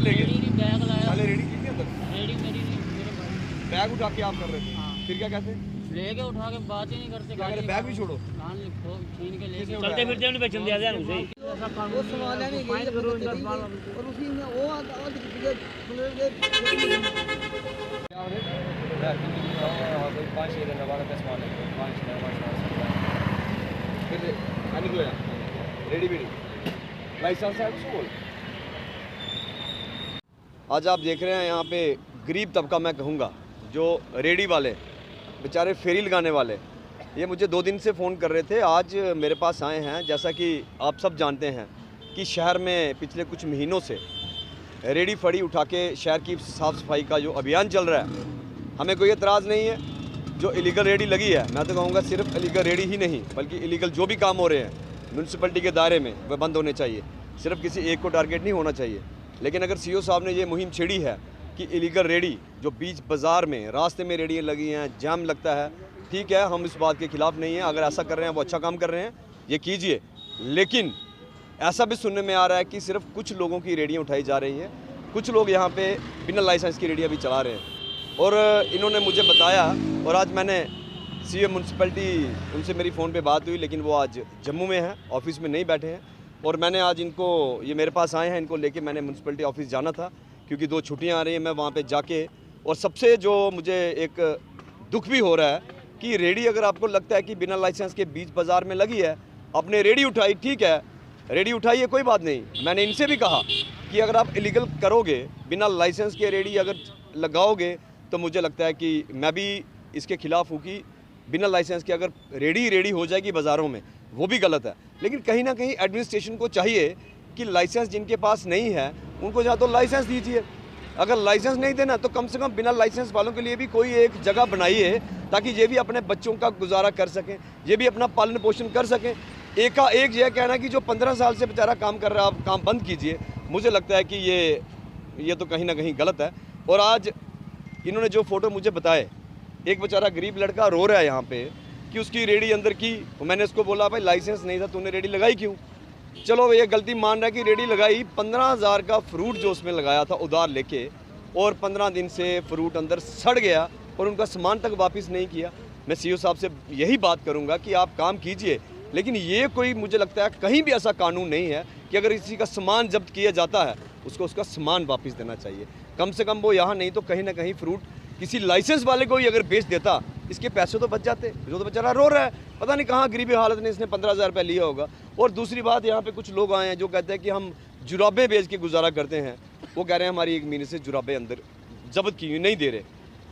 लेंगे? बैग लाया। पहले रेडी की थी अंदर? रेडी मेरी नहीं, मेरे भाई। बैग उठा के आप कर रहे थे? हाँ। फिर क्या कहते? लेके उठा के बात ही नहीं करते। क्या कहते? बैग भी छोड़ो। कान छीन के लेके चलते फिरते उन्हें बेचन दिया जाए उसे वो सवाल है नहीं फाइन करो 10 बार। और उसी में वो रेडी भी नहीं, लाइसेंस है स्कूल। आज आप देख रहे हैं यहाँ पे गरीब तबका, मैं कहूँगा जो रेडी वाले बेचारे फेरी लगाने वाले, ये मुझे 2 दिन से फ़ोन कर रहे थे, आज मेरे पास आए हैं। जैसा कि आप सब जानते हैं कि शहर में पिछले कुछ महीनों से रेडी फड़ी उठा के शहर की साफ़ सफाई का जो अभियान चल रहा है, हमें कोई एतराज़ नहीं है। जो इलीगल रेडी लगी है, मैं तो कहूँगा सिर्फ इलीगल रेडी ही नहीं बल्कि इलीगल जो भी काम हो रहे हैं म्यूनसिपलिटी के दायरे में वह बंद होने चाहिए। सिर्फ किसी एक को टारगेट नहीं होना चाहिए। लेकिन अगर सीओ साहब ने ये मुहिम छेड़ी है कि इलीगल रेडी जो बीच बाज़ार में रास्ते में रेडियाँ लगी हैं, जाम लगता है, ठीक है, हम इस बात के ख़िलाफ़ नहीं हैं। अगर ऐसा कर रहे हैं वो अच्छा काम कर रहे हैं, ये कीजिए। लेकिन ऐसा भी सुनने में आ रहा है कि सिर्फ कुछ लोगों की रेडियाँ उठाई जा रही हैं, कुछ लोग यहाँ पे बिना लाइसेंस की रेडियाँ भी चला रहे हैं। और इन्होंने मुझे बताया, और आज मैंने सीएम म्यूनसिपलिटी, उनसे मेरी फ़ोन पे बात हुई, लेकिन वो आज जम्मू में हैं, ऑफिस में नहीं बैठे हैं। और मैंने आज इनको, ये मेरे पास आए हैं, इनको लेके मैंने म्यूनसिपलिटी ऑफिस जाना था क्योंकि 2 छुट्टियां आ रही हैं। मैं वहाँ पे जाके, और सबसे जो मुझे एक दुख भी हो रहा है कि रेडी अगर आपको लगता है कि बिना लाइसेंस के बीच बाज़ार में लगी है, आपने रेडी उठाई, ठीक है, रेडी उठाइए, कोई बात नहीं। मैंने इनसे भी कहा कि अगर आप इलीगल करोगे, बिना लाइसेंस के रेडी अगर लगाओगे, तो मुझे लगता है कि मैं भी इसके ख़िलाफ़ हूँ कि बिना लाइसेंस के अगर रेडी हो जाएगी बाज़ारों में, वो भी गलत है। लेकिन कहीं ना कहीं एडमिनिस्ट्रेशन को चाहिए कि लाइसेंस जिनके पास नहीं है उनको या तो लाइसेंस दीजिए। अगर लाइसेंस नहीं देना तो कम से कम बिना लाइसेंस वालों के लिए भी कोई एक जगह बनाइए ताकि ये भी अपने बच्चों का गुजारा कर सकें, ये भी अपना पालन पोषण कर सकें। एक का एक यह कहना कि जो 15 साल से बेचारा काम कर रहा है, आप काम बंद कीजिए, मुझे लगता है कि ये तो कहीं ना कहीं गलत है। और आज इन्होंने जो फ़ोटो मुझे बताए, एक बेचारा गरीब लड़का रो रहा है यहाँ पे कि उसकी रेडी अंदर की, मैंने उसको बोला भाई लाइसेंस नहीं था, तूने रेडी लगाई क्यों? चलो ये गलती मान रहा है कि रेडी लगाई, 15,000 का फ्रूट जो उसमें लगाया था उधार लेके, और 15 दिन से फ्रूट अंदर सड़ गया और उनका सामान तक वापस नहीं किया। मैं सीओ साहब से यही बात करूँगा कि आप काम कीजिए, लेकिन ये कोई, मुझे लगता है कहीं भी ऐसा कानून नहीं है कि अगर किसी का सामान जब्त किया जाता है उसको उसका सामान वापस देना चाहिए। कम से कम वो यहाँ नहीं तो कहीं ना कहीं फ्रूट किसी लाइसेंस वाले को ही अगर बेच देता, इसके पैसे तो बच जाते। जो तो बेचारा रो रहा है, पता नहीं कहाँ गरीबी हालत में इसने 15,000 रुपये लिया होगा। और दूसरी बात, यहाँ पे कुछ लोग आए हैं जो कहते हैं कि हम जुराबें बेच के गुजारा करते हैं। वो कह रहे हैं हमारी 1 महीने से जुराबें अंदर जब्त की हुई नहीं दे रहे।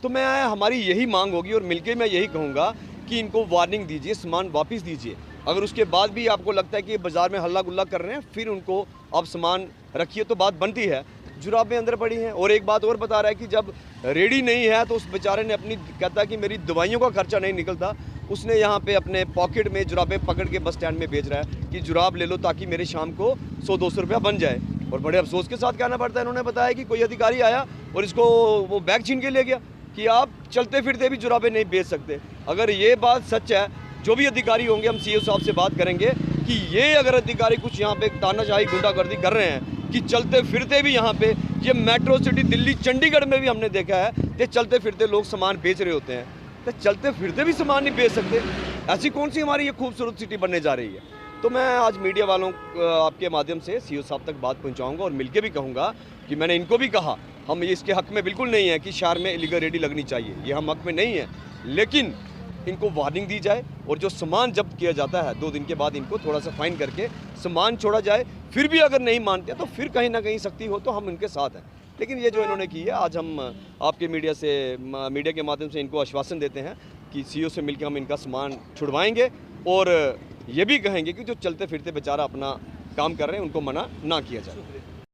तो मैं, हमारी यही मांग होगी और मिलके मैं यही कहूँगा कि इनको वार्निंग दीजिए, सामान वापस दीजिए। अगर उसके बाद भी आपको लगता है कि बाज़ार में हल्ला गुल्ला कर रहे हैं, फिर उनको आप सामान रखिए तो बात बनती है। जुराबें अंदर पड़ी हैं। और एक बात और बता रहा है कि जब रेडी नहीं है तो उस बेचारे ने अपनी, कहता है कि मेरी दवाइयों का खर्चा नहीं निकलता, उसने यहाँ पे अपने पॉकेट में जुराबें पकड़ के बस स्टैंड में बेच रहा है कि जुराब ले लो ताकि मेरे शाम को 100-200 रुपया बन जाए। और बड़े अफसोस के साथ कहना पड़ता है, इन्होंने बताया कि कोई अधिकारी आया और इसको वो बैग छीन के ले गया कि आप चलते फिरते भी जुराबें नहीं बेच सकते। अगर ये बात सच है, जो भी अधिकारी होंगे, हम सीओ साहब से बात करेंगे कि ये अगर अधिकारी कुछ यहाँ पे तानाशाही गुंडागर्दी कर रहे हैं कि चलते फिरते भी यहाँ पे, ये मेट्रो सिटी दिल्ली चंडीगढ़ में भी हमने देखा है कि चलते फिरते लोग सामान बेच रहे होते हैं, तो चलते फिरते भी सामान नहीं बेच सकते। ऐसी कौन सी हमारी ये खूबसूरत सिटी बनने जा रही है? तो मैं आज मीडिया वालों आपके माध्यम से सीओ साहब तक बात पहुँचाऊँगा और मिलके भी कहूँगा कि मैंने इनको भी कहा, हम इसके हक़ में बिल्कुल नहीं है कि शहर में इलीगल रेडी लगनी चाहिए, ये हम हक़ में नहीं है। लेकिन इनको वार्निंग दी जाए और जो सामान जब्त किया जाता है 2 दिन के बाद इनको थोड़ा सा फाइन करके सामान छोड़ा जाए। फिर भी अगर नहीं मानते तो फिर कहीं ना कहीं सख्ती हो तो हम उनके साथ हैं। लेकिन ये जो इन्होंने की है, आज हम आपके मीडिया के माध्यम से इनको आश्वासन देते हैं कि सीओ से मिलकर हम इनका सामान छुड़वाएंगे और ये भी कहेंगे कि जो चलते फिरते बेचारा अपना काम कर रहे हैं उनको मना ना किया जाए।